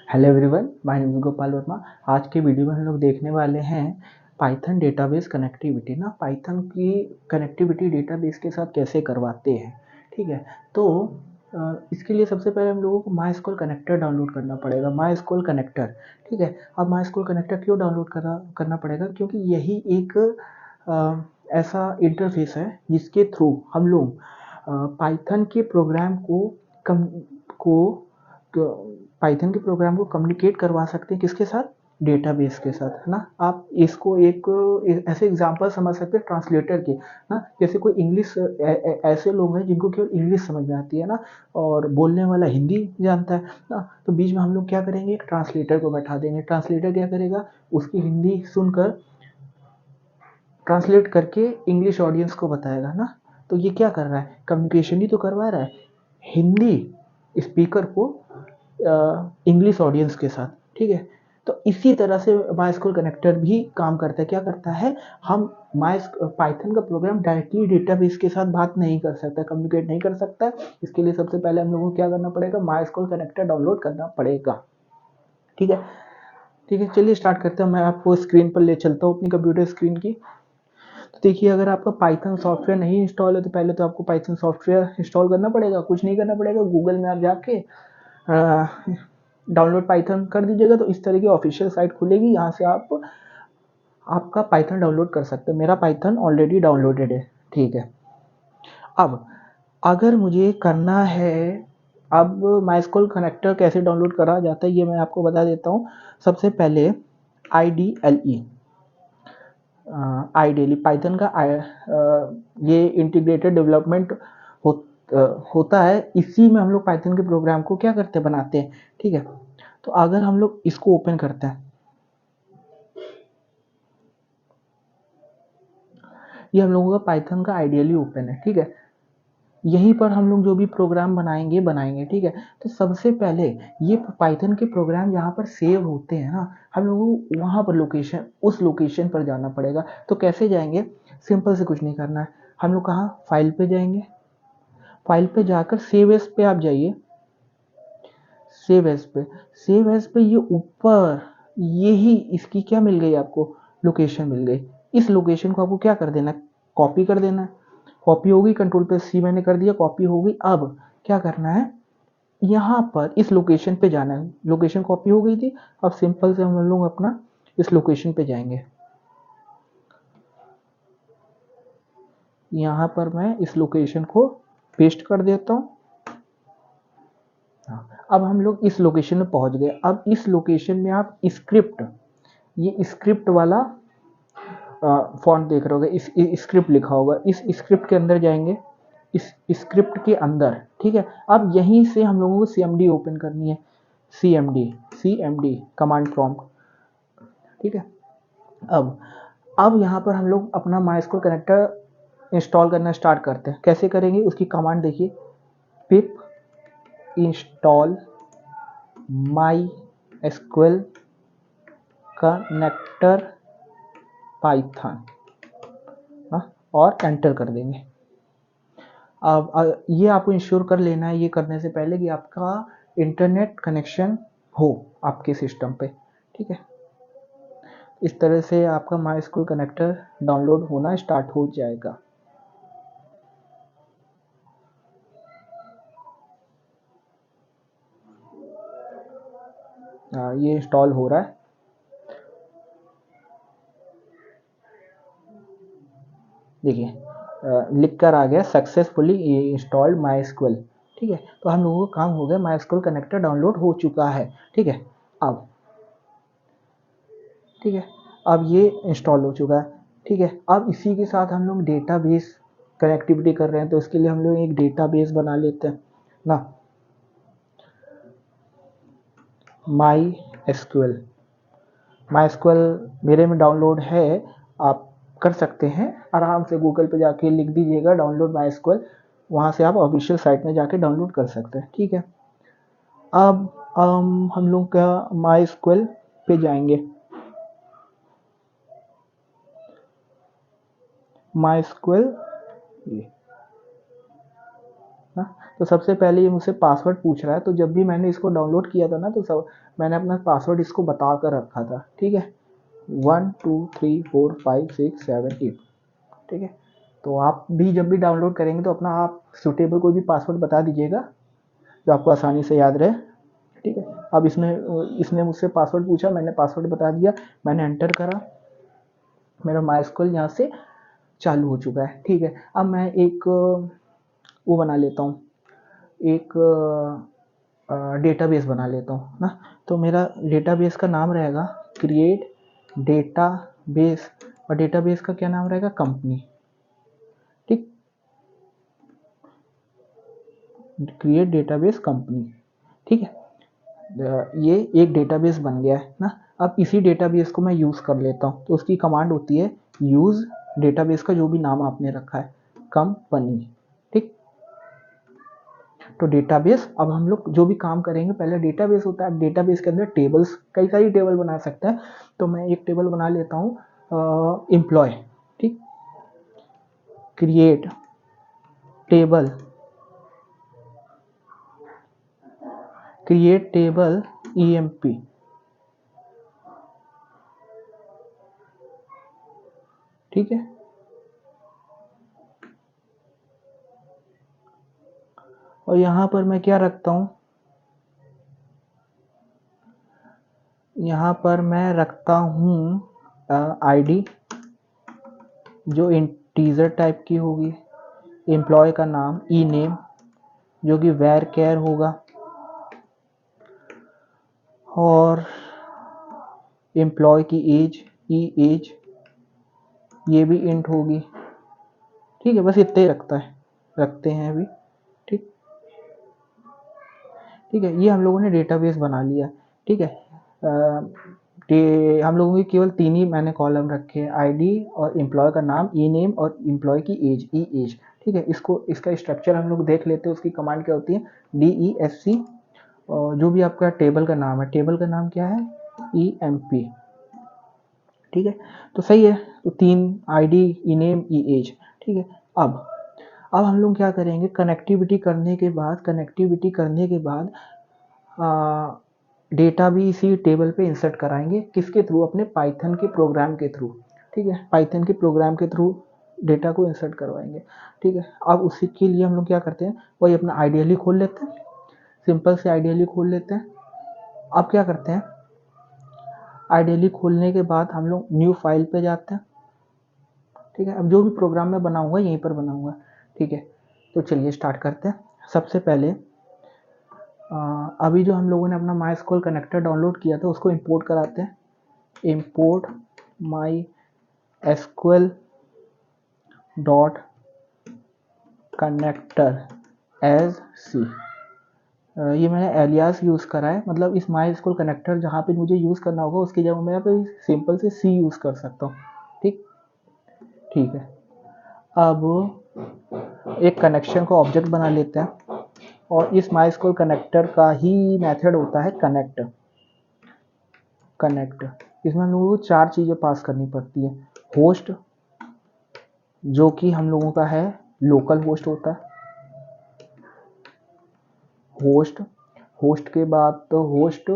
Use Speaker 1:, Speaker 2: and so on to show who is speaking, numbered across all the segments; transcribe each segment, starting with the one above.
Speaker 1: Hello everyone, my name is Gopal Verma. आज के video में हम लोग देखने वाले हैं पाइथन डेटाबेस कनेक्टिविटी ना पाइथन की कनेक्टिविटी डेटाबेस के साथ कैसे करवाते हैं। ठीक है, तो इसके लिए सबसे पहले हम लोगों को MySQL कनेक्टर डाउनलोड करना पड़ेगा। MySQL कनेक्टर, ठीक है। अब MySQL कनेक्टर क्यों डाउनलोड करना पड़ेगा, क्योंकि यही एक ऐसा इंटरफेस है जिसके थ्रू हम लोग पाइथन के प्रोग्राम कम को पाइथन के प्रोग्राम को कम्युनिकेट करवा सकते हैं किसके साथ, डेटाबेस के साथ, है ना। आप इसको एक ऐसे एग्जांपल समझ सकते हैं ट्रांसलेटर के ना। जैसे कोई इंग्लिश ऐसे लोग हैं जिनको केवल इंग्लिश समझ में आती है ना, और बोलने वाला हिंदी जानता है ना, तो बीच में हम लोग क्या करेंगे, एक ट्रांसलेटर को बैठा देंगे। ट्रांसलेटर क्या करेगा, उसकी हिंदी सुनकर ट्रांसलेट करके इंग्लिश ऑडियंस को बताएगा ना। तो ये क्या कर रहा है, कम्युनिकेशन ही तो करवा रहा है हिंदी स्पीकर को इंग्लिश ऑडियंस के साथ। ठीक है, तो इसी तरह से MySQL कनेक्टर भी काम करता है। क्या करता है, हम पाइथन का प्रोग्राम डायरेक्टली डेटाबेस के साथ बात नहीं कर सकता, कम्युनिकेट नहीं कर सकता। इसके लिए सबसे पहले हम लोगों को क्या करना पड़ेगा, MySQL कनेक्टर डाउनलोड करना पड़ेगा। ठीक है, ठीक है, चलिए स्टार्ट करते हैं। मैं आपको स्क्रीन पर ले चलता हूँ अपनी कंप्यूटर स्क्रीन की। तो देखिए, अगर आपका पाइथन सॉफ्टवेयर नहीं इंस्टॉल है तो पहले तो आपको पाइथन सॉफ्टवेयर इंस्टॉल करना पड़ेगा। कुछ नहीं करना पड़ेगा, गूगल में आप जाके डाउनलोड पाइथन कर दीजिएगा तो इस तरह की ऑफिशियल साइट खुलेगी। यहाँ से आप आपका पाइथन डाउनलोड कर सकते हैं। मेरा पाइथन ऑलरेडी डाउनलोडेड है। ठीक है, अब अगर मुझे करना है, अब MySQL कनेक्टर कैसे डाउनलोड करा जाता है ये मैं आपको बता देता हूँ। सबसे पहले IDLE आइडियली पाइथन का ये इंटीग्रेटेड डेवलपमेंट हो, होता है। इसी में हम लोग पाइथन के प्रोग्राम को क्या करते हैं, बनाते हैं। ठीक है, तो अगर हम लोग इसको ओपन करते हैं, ये हम लोगों का पाइथन का आइडियली ओपन है। ठीक है, यहीं पर हम लोग जो भी प्रोग्राम बनाएंगे। ठीक है, तो सबसे पहले ये पाइथन के प्रोग्राम यहाँ पर सेव होते हैं ना, हम लोगों को वहाँ पर उस लोकेशन पर जाना पड़ेगा। तो कैसे जाएंगे, सिंपल से कुछ नहीं करना है। हम लोग कहाँ, फाइल पे जाएंगे। फाइल पे जाकर सेव एज पे आप जाइए। सेव एज पे ये ऊपर यही इसकी क्या मिल गई आपको, लोकेशन मिल गई। इस लोकेशन को आपको क्या कर देना है, कॉपी कर देना है। कॉपी होगी, कंट्रोल पे सी मैंने कर दिया, कॉपी हो गई। अब क्या करना है, यहाँ पर इस लोकेशन पे जाना है। लोकेशन कॉपी हो गई थी। अब सिंपल से हम लोग अपना इस लोकेशन पे जाएंगे। यहाँ पर मैं इस लोकेशन को पेस्ट कर देता हूँ। अब हम लोग इस लोकेशन में पहुंच गए। अब इस लोकेशन में आप स्क्रिप्ट, ये स्क्रिप्ट वाला फॉन्ट देख रहे होगे, इस स्क्रिप्ट लिखा होगा, इस स्क्रिप्ट के अंदर जाएंगे। इस स्क्रिप्ट के अंदर, ठीक है। अब यहीं से हम लोगों को CMD ओपन करनी है। CMD command prompt. ठीक है, अब यहाँ पर हम लोग अपना MySQL कनेक्टर इंस्टॉल करना स्टार्ट करते हैं। कैसे करेंगे, उसकी कमांड देखिए, पिप इंस्टॉल MySQL कनेक्टर पाइथन और एंटर कर देंगे। अब ये आपको इंश्योर कर लेना है, ये करने से पहले, कि आपका इंटरनेट कनेक्शन हो आपके सिस्टम पे। ठीक है, इस तरह से आपका MySQL कनेक्टर डाउनलोड होना स्टार्ट हो जाएगा। ये इंस्टॉल हो रहा है। देखिए, लिख कर आ गया सक्सेसफुली इंस्टॉल्ड MySQL। ठीक है, तो हम लोगों का काम हो गया, MySQL कनेक्टर डाउनलोड हो चुका है। ठीक है, अब ठीक है, अब ये इंस्टॉल हो चुका है। ठीक है, अब इसी के साथ हम लोग डेटाबेस कनेक्टिविटी कर रहे हैं, तो इसके लिए हम लोग एक डेटाबेस बना लेते हैं ना। MySQL मेरे में डाउनलोड है, आप कर सकते हैं आराम से। गूगल पे जाके लिख दीजिएगा डाउनलोड MySQL, वहाँ से आप ऑफिशियल साइट में जाके डाउनलोड कर सकते हैं। ठीक है, अब हम लोग का MySQL पे जाएंगे। MySQL ना। तो सबसे पहले ये मुझसे पासवर्ड पूछ रहा है, तो जब भी मैंने इसको डाउनलोड किया था ना, तो सब मैंने अपना पासवर्ड इसको बता कर रखा था, ठीक है, 1 2 3 4 5 6 7 8, ठीक है। तो आप भी जब भी डाउनलोड करेंगे तो अपना आप सूटेबल कोई भी पासवर्ड बता दीजिएगा जो आपको आसानी से याद रहे, ठीक है। अब इसने मुझसे पासवर्ड पूछा, मैंने पासवर्ड बता दिया, मैंने एंटर करा, मेरा माइस्क्ल यहाँ से चालू हो चुका है, ठीक है। अब मैं एक वो बना लेता हूँ, एक डेटाबेस बना लेता हूँ ना। तो मेरा डेटाबेस का नाम रहेगा क्रिएट डेटाबेस, और डेटाबेस का क्या नाम रहेगा, कंपनी, ठीक, क्रिएट डेटाबेस कंपनी, ठीक है। ये एक डेटाबेस बन गया है ना। अब इसी डेटाबेस को मैं यूज़ कर लेता हूँ, तो उसकी कमांड होती है यूज़ डेटाबेस का जो भी नाम आपने रखा है, कंपनी, ठीक। तो डेटाबेस, अब हम लोग जो भी काम करेंगे, पहले डेटाबेस होता है, डेटाबेस के अंदर टेबल्स, कई सारी टेबल बना सकते हैं। तो मैं एक टेबल बना लेता हूँ एम्प्लॉय, ठीक, create table, create table EMP, ठीक है। और यहाँ पर मैं क्या रखता हूँ, यहाँ पर मैं रखता हूँ ID जो इंटीजर टाइप की होगी, एम्प्लॉय का नाम ई नेम जो कि वेर केयर होगा, और एम्प्लॉय की एज ई एज ये भी इंट होगी, ठीक है। बस इतना ही रखते हैं अभी, ठीक, ठीक है। ये हम लोगों ने डेटाबेस बना लिया, ठीक है। हम लोगों की केवल 3 ही मैंने कॉलम रखे हैं, आईडी और एम्प्लॉय का नाम ई नेम और एम्प्लॉय की एज ई एज, ठीक है। इसका स्ट्रक्चर हम लोग देख लेते हैं, उसकी कमांड क्या होती है, DESC, और जो भी आपका टेबल का नाम है, टेबल का नाम क्या है, EMP, ठीक है। तो सही है, तो 3 ID ई नेम ई एज, ठीक है। अब हम लोग क्या करेंगे, कनेक्टिविटी करने के बाद डेटा भी इसी टेबल पे इंसर्ट कराएंगे, किसके थ्रू, अपने पाइथन के प्रोग्राम के थ्रू, ठीक है। पाइथन के प्रोग्राम के थ्रू डेटा को इंसर्ट करवाएंगे, ठीक है। अब उसी के लिए हम लोग क्या करते हैं, वही अपना आइडियली खोल लेते हैं, सिंपल से आइडियली खोल लेते हैं। अब क्या करते हैं, आइडियली खोलने के बाद हम लोग न्यू फाइल पे जाते हैं, ठीक है। अब जो भी प्रोग्राम मैं बनाऊंगा यहीं पर बनाऊंगा, ठीक है। तो चलिए स्टार्ट करते हैं। सबसे पहले अभी जो हम लोगों ने अपना MySQL कनेक्टर डाउनलोड किया था उसको इंपोर्ट कराते हैं, import MySQL dot connector as c, ये मैंने एलियास यूज़ करा है, मतलब इस MySQL कनेक्टर जहाँ पे मुझे यूज़ करना होगा उसकी जगह मैं यहाँ पे सिंपल से सी यूज़ कर सकता हूँ, ठीक, ठीक है। अब एक कनेक्शन को ऑब्जेक्ट बना लेते हैं, और इस MySQL कनेक्टर का ही मेथड होता है कनेक्ट। इसमें हम लोगों को 4 चीज़ें पास करनी पड़ती है, होस्ट जो कि हम लोगों का है लोकल होस्ट होता है, होस्ट के बाद तो होस्ट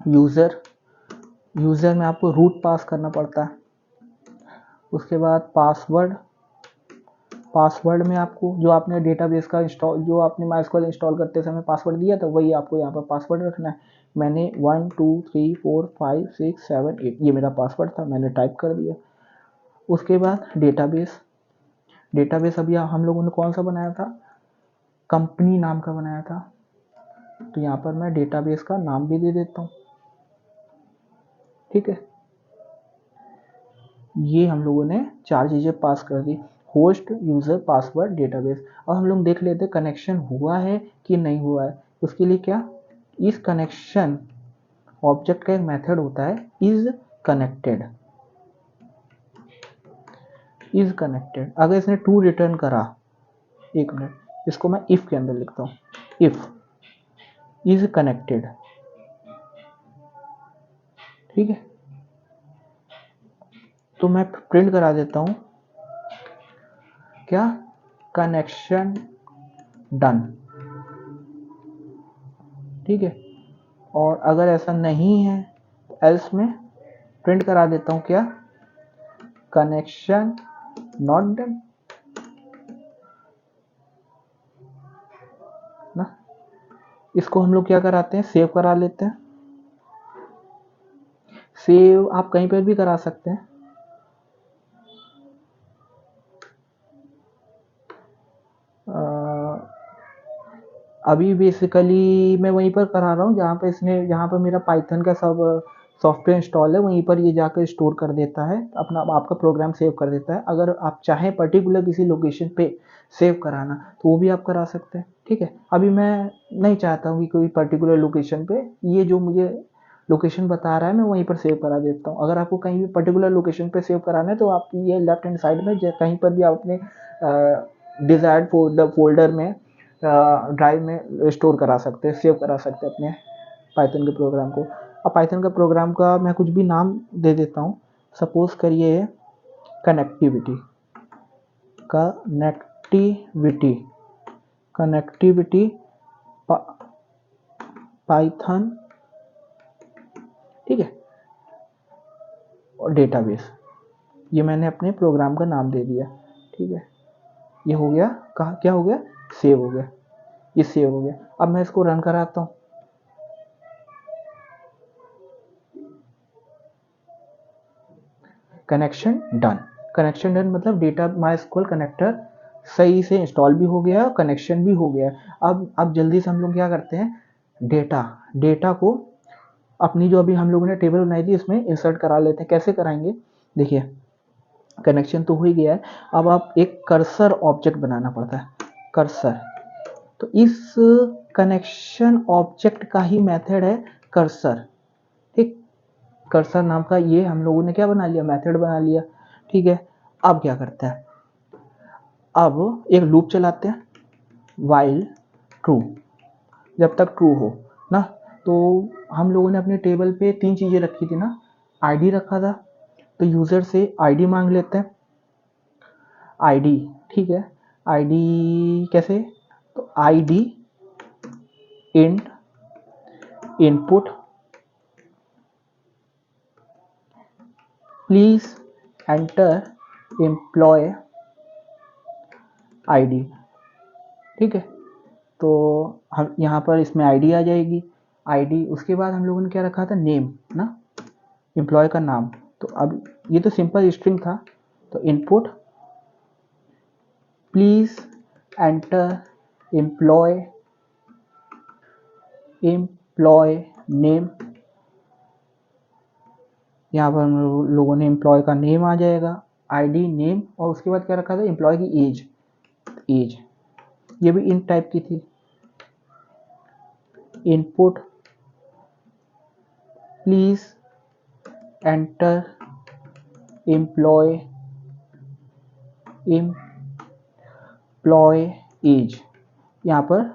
Speaker 1: यूज़र में आपको रूट पास करना पड़ता है। उसके बाद पासवर्ड में आपको जो आपने डेटाबेस का जो आपने MySQL इंस्टॉल करते समय पासवर्ड दिया था वही आपको यहाँ पर पासवर्ड रखना है। मैंने 1 2 3 4 5 6 7 8 ये मेरा पासवर्ड था, मैंने टाइप कर दिया। उसके बाद डेटाबेस अभी हम लोगों ने कौन सा बनाया था, कंपनी नाम का बनाया था, तो यहाँ पर मैं डेटाबेस का नाम भी दे देता हूँ, ठीक है। ये हम लोगों ने 4 चीज़ें पास कर दी, होस्ट, यूज़र, पासवर्ड, डेटाबेस। अब हम लोग देख लेते हैं कनेक्शन हुआ है कि नहीं हुआ है। उसके लिए क्या, इस कनेक्शन ऑब्जेक्ट का एक मेथड होता है इज कनेक्टेड। अगर इसने ट्रू रिटर्न करा, एक मिनट, इसको मैं इफ के अंदर लिखता हूँ, इफ इज कनेक्टेड, ठीक है। तो मैं प्रिंट करा देता हूँ क्या, कनेक्शन डन, ठीक है। और अगर ऐसा नहीं है एल्स में प्रिंट करा देता हूँ क्या, कनेक्शन नॉट डन ना। इसको हम लोग क्या कराते हैं, सेव करा लेते हैं। सेव आप कहीं पर भी करा सकते हैं। अभी बेसिकली मैं वहीं पर करा रहा हूँ जहाँ पर मेरा पाइथन का सब सॉफ्टवेयर इंस्टॉल है, वहीं पर ये जाकर स्टोर कर देता है, अपना आपका प्रोग्राम सेव कर देता है। अगर आप चाहें पर्टिकुलर किसी लोकेशन पे सेव कराना तो वो भी आप करा सकते हैं, ठीक है। अभी मैं नहीं चाहता हूँ कि कोई पर्टिकुलर लोकेशन पे, ये जो मुझे लोकेशन बता रहा है मैं वहीं पर सेव करा देता हूँ। अगर आपको कहीं भी पर्टिकुलर लोकेशन पे सेव कराना है तो आप ये लेफ्ट हैंड साइड में कहीं पर भी आप अपने डिजायर्ड फोल्डर में ड्राइव में स्टोर करा सकते हैं, सेव करा सकते हैं अपने पाइथन के प्रोग्राम को। अब पाइथन का प्रोग्राम का मैं कुछ भी नाम दे देता हूँ। सपोज करिए कनेक्टिविटी, कनेक्टिविटी, कनेक्टिविटी पाइथन, ठीक है, और डेटाबेस, ये मैंने अपने प्रोग्राम का नाम दे दिया, ठीक है। ये हो गया, कहा क्या हो गया, सेव हो गया, ये सेव हो गया। अब मैं इसको रन कराता हूँ। कनेक्शन डन, कनेक्शन डन मतलब डेटा माइस्क्ल कनेक्टर सही से इंस्टॉल भी हो गया, कनेक्शन भी हो गया। अब जल्दी से हम लोग क्या करते हैं, डेटा को अपनी जो अभी हम लोगों ने टेबल बनाई थी इसमें इंसर्ट करा लेते हैं। कैसे कराएंगे, देखिए कनेक्शन तो हो ही गया है। अब आप एक कर्सर ऑब्जेक्ट बनाना पड़ता है, कर्सर। तो इस कनेक्शन ऑब्जेक्ट का ही मेथड है कर्सर, ठीक। कर्सर नाम का ये हम लोगों ने क्या बना लिया, मेथड बना लिया, ठीक है। अब क्या करते हैं, अब एक लूप चलाते हैं, वाइल ट्रू, जब तक ट्रू हो ना। तो हम लोगों ने अपने टेबल पे 3 चीज़ें रखी थी ना, आईडी रखा था, तो यूज़र से आईडी मांग लेते हैं, आईडी, ठीक है। आईडी कैसे, तो ID int input please enter employee ID, ठीक है। तो हम यहाँ पर इसमें आईडी आ जाएगी, आईडी। उसके बाद हम लोगों ने क्या रखा था, नेम ना, एम्प्लॉय का नाम। तो अब ये तो सिंपल स्ट्रिंग था, तो input please enter employee name, यहाँ पर हम लोगों ने एम्प्लॉय का नेम आ जाएगा, आईडी नेम, और उसके बाद क्या रखा था, एम्प्लॉय की एज, ये भी इन टाइप की थी। Input please enter employee age, यहाँ पर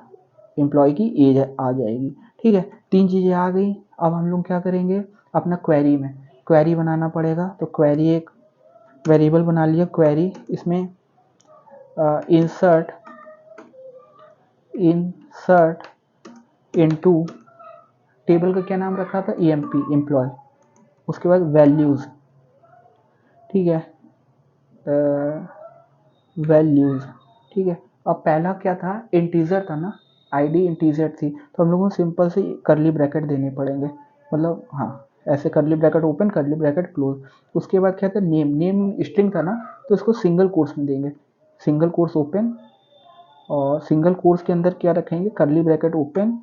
Speaker 1: एम्प्लॉय की एज आ जाएगी, ठीक है। 3 चीज़ें आ गई। अब हम लोग क्या करेंगे, अपना क्वेरी में क्वेरी बनाना पड़ेगा। तो क्वेरी एक वेरिएबल बना लिया, क्वेरी, इसमें इंसर्ट इनटू, टेबल का क्या नाम रखा था, EMP एम्प्लॉय, उसके बाद वैल्यूज़, ठीक है, वैल्यूज़, ठीक है। अब पहला क्या था, इंटीजर था ना, आईडी इंटीजर थी, तो हम लोगों को सिंपल से करली ब्रैकेट देने पड़ेंगे, मतलब हाँ ऐसे करली ब्रैकेट ओपन करली ब्रैकेट क्लोज। उसके बाद क्या था, नेम स्ट्रिंग था ना, तो इसको सिंगल कोट्स में देंगे, सिंगल कोट्स ओपन, और सिंगल कोट्स के अंदर क्या रखेंगे, करली ब्रैकेट ओपन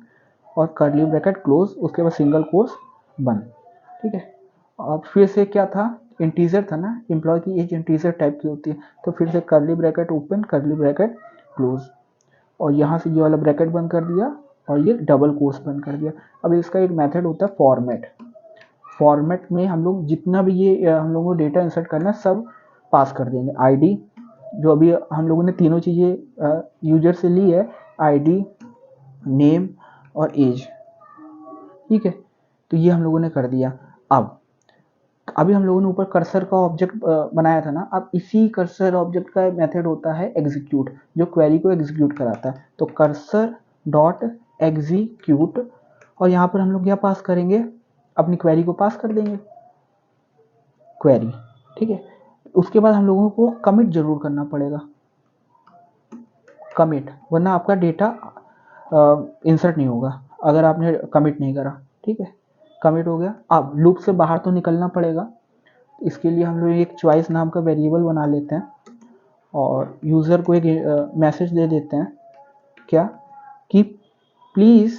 Speaker 1: और करली ब्रैकेट क्लोज, उसके बाद सिंगल कोट्स बंद, ठीक है। अब फिर से क्या था, इंटीजर था ना, एम्प्लॉय की एज इंटीजर टाइप की होती है, तो फिर से करली ब्रैकेट ओपन करली ब्रैकेट क्लोज, और यहाँ से ये वाला ब्रैकेट बंद कर दिया और ये डबल कोट्स बंद कर दिया। अब इसका एक मेथड होता है फॉर्मेट, फॉर्मेट में हम लोग जितना भी ये हम लोगों को डेटा इंसर्ट करना है सब पास कर देंगे। आईडी, जो अभी हम लोगों ने तीनों चीज़ें यूजर से ली है, आईडी नेम और एज, ठीक है। तो ये हम लोगों ने कर दिया। अब अभी हम लोगों ने ऊपर कर्सर का ऑब्जेक्ट बनाया था ना, अब इसी कर्सर ऑब्जेक्ट का मेथड होता है एग्जीक्यूट, जो क्वेरी को एग्जीक्यूट कराता है। तो कर्सर डॉट एग्जीक्यूट, और यहाँ पर हम लोग क्या पास करेंगे, अपनी क्वेरी को पास कर देंगे, क्वेरी, ठीक है। उसके बाद हम लोगों को कमिट जरूर करना पड़ेगा, कमिट, वरना आपका डेटा इंसर्ट नहीं होगा अगर आपने कमिट नहीं करा, ठीक है। कमिट हो गया। अब लूप से बाहर तो निकलना पड़ेगा, इसके लिए हम लोग एक चॉइस नाम का वेरिएबल बना लेते हैं और यूज़र को एक मैसेज दे देते हैं, क्या कि please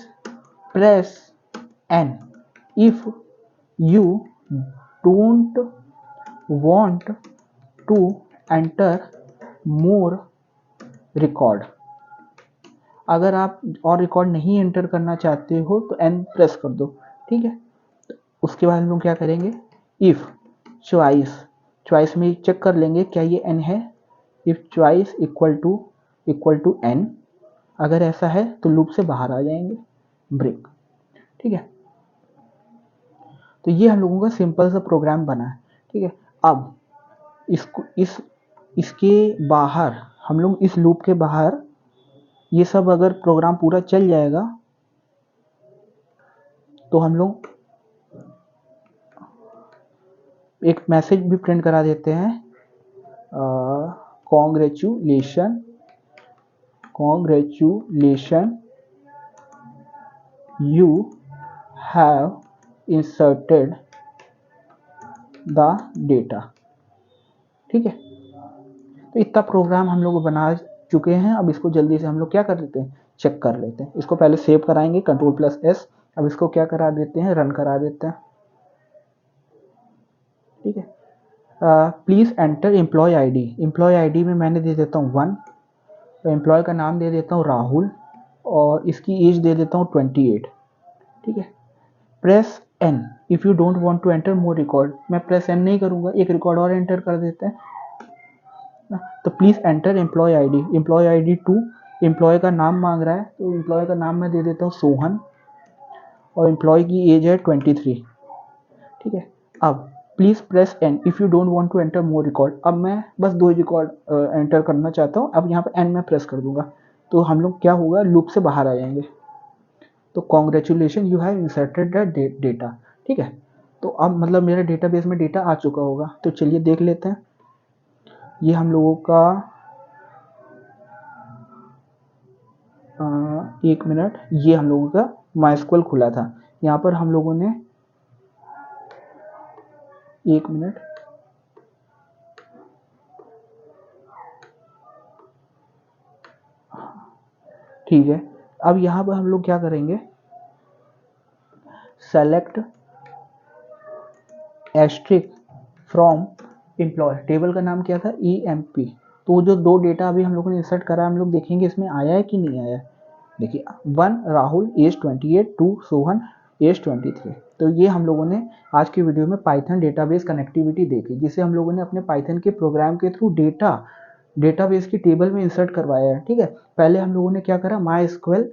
Speaker 1: press N if you don't want to enter more record. अगर आप और रिकॉर्ड नहीं एंटर करना चाहते हो तो एन प्रेस कर दो, ठीक है। उसके बाद हम लोग क्या करेंगे, इफ़ चॉइस में चेक कर लेंगे क्या ये एन है। If choice equal to N, अगर ऐसा है तो लूप से बाहर आ जाएंगे, ब्रेक, ठीक है। तो ये हम लोगों का सिंपल सा प्रोग्राम बना है, ठीक है। अब इसके बाहर हम लोग, इस लूप के बाहर ये सब अगर प्रोग्राम पूरा चल जाएगा तो हम लोग एक मैसेज भी प्रिंट करा देते हैं, congratulation you have inserted the data, ठीक है। तो इतना प्रोग्राम हम लोग बना चुके हैं। अब इसको जल्दी से हम लोग क्या कर देते हैं, चेक कर लेते हैं। इसको पहले सेव कराएंगे, Ctrl+S। अब इसको क्या करा देते हैं, रन करा देते हैं, ठीक है। Please enter employee ID. Employee ID में मैंने दे देता हूँ 1, तो एम्प्लॉय का नाम दे देता हूँ राहुल, और इसकी एज दे देता हूँ 28, ठीक है। Press N if you don't want to enter more record, मैं प्रेस एन नहीं करूँगा, एक रिकॉर्ड और एंटर कर देते हैं। तो please enter employee ID 2, employee का नाम मांग रहा है, तो एम्प्लॉय का नाम मैं दे देता हूँ सोहन, और एम्प्लॉय की एज है 23, ठीक है। अब please press N if you don't want to enter more record, अब मैं बस 2 रिकॉर्ड एंटर करना चाहता हूँ। अब यहाँ पर एन में प्रेस कर दूंगा, तो हम लोग क्या होगा, लूप से बाहर आ जाएंगे। तो congratulation you have inserted the data, ठीक है। तो अब मतलब मेरे डेटाबेस में डेटा आ चुका होगा। तो चलिए देख लेते हैं। ये हम लोगों का 1 मिनट, ये हम लोगों का माइस्क्वेल खुला था। यहाँ पर हम लोगों ने 1 मिनट, ठीक है। अब यहाँ पर हम लोग क्या करेंगे, select asterisk from employee, table का नाम क्या था, EMP। तो जो 2 डेटा अभी हम लोगों ने इंसर्ट करा, हम लोग देखेंगे इसमें आया है कि नहीं आया। देखिए 1 राहुल एज 28, 2 सोहन एज 23। तो ये हम लोगों ने आज की वीडियो में पाइथन डेटाबेस कनेक्टिविटी देखी, जिसे हम लोगों ने अपने पाइथन के प्रोग्राम के थ्रू डेटाबेस की टेबल में इंसर्ट करवाया है, ठीक है। पहले हम लोगों ने क्या करा, MySQL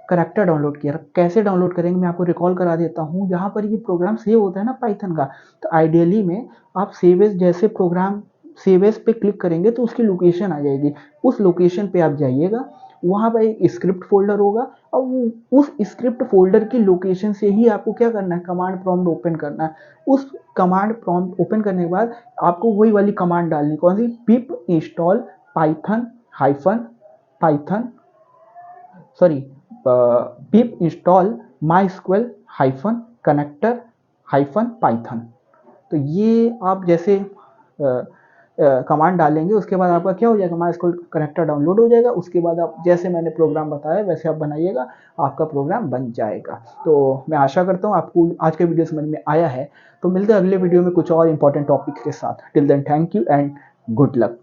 Speaker 1: करेक्टर डाउनलोड किया। कैसे डाउनलोड करेंगे मैं आपको रिकॉल करा देता हूँ। जहाँ पर ये प्रोग्राम सेव होता है ना पाइथन का, तो आइडियली में आप सेव एज जैसे प्रोग्राम सेव एज पे क्लिक करेंगे तो उसकी लोकेशन आ जाएगी। उस लोकेशन पे आप जाइएगा, वहाँ पर एक स्क्रिप्ट फोल्डर होगा, और उस स्क्रिप्ट फोल्डर की लोकेशन से ही आपको क्या करना है, कमांड प्रॉम्प्ट ओपन करना है। उस कमांड प्रॉम्प्ट ओपन करने के बाद आपको वही वाली कमांड डालनी, कौन सी, pip install pip install MySQL connector Python. तो ये आप जैसे कमांड डालेंगे, उसके बाद आपका क्या हो जाएगा, MySQL कनेक्टर डाउनलोड हो जाएगा। उसके बाद आप जैसे मैंने प्रोग्राम बताया वैसे आप बनाइएगा, आपका प्रोग्राम बन जाएगा। तो मैं आशा करता हूँ आपको आज का वीडियो समझ में आया है। तो मिलते हैं अगले वीडियो में कुछ और इंपॉर्टेंट टॉपिक के साथ। Till then thank you and good luck.